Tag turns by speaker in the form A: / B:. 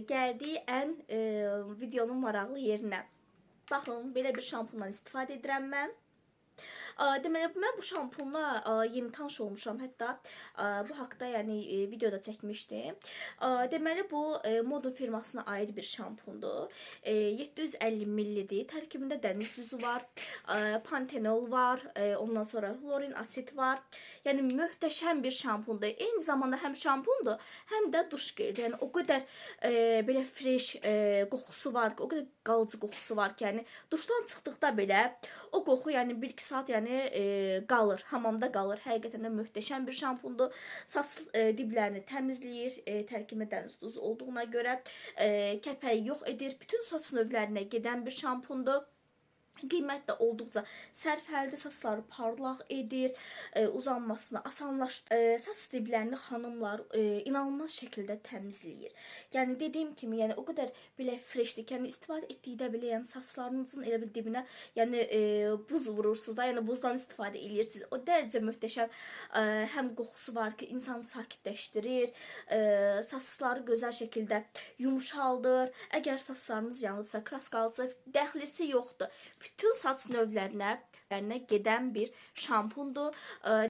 A: gəldiyi ən videonun maraqlı yerinə. Baxın, belə bir şampundan istifadə edirəm mən. Deməli, mən bu şampunla yeni tanış olmuşam. Hətta bu haqda yəni videoda çəkmişdim. Deməli, bu Modun firmasına aid bir şampundur. 750 ml-dir. Tərkibində dəniz duzu var, pantenol var, ondan sonra hlorin asid var. Yəni möhtəşəm bir şampundur. Eyni zamanda həm şampundur, həm də duş gelidir. Yəni o qədər belə fresh qoxusu var, o qədər qalıcı qoxusu var ki, yəni duşdan çıxdıqda belə o qoxu yəni 1-2 saat yəni qalır, hamamda qalır. Həqiqətən də möhtəşəm bir şampundur. Saç diblərini təmizləyir, tərkibində dəniz duzu olduğuna görə kəpəyi yox edir. Bütün saç növlərinə gedən bir şampundur. Qiymət də olduqca sərfəlidir, saçları parlaq edir, uzanmasını asanlaşdırır, saç diblərini xanımlar inanılmaz şəkildə təmizləyir. Yəni dediyim kimi, yəni o qədər belə freshdir ki, yəni istifadə etdikdə belə yəni saçlarınızın elə bir dibinə yəni buz vurursunuz da, yəni buzdan istifadə edirsiniz. O dərəcə möhtəşəm həm qoxusu var ki, insanı sakitləşdirir, saçları gözəl şəkildə yumuşaldır. Əgər saçlarınız yanıbsa, kraskalıcı dəxlisi yoxdur. Bütün saç növlərinə gedən bir şampundur.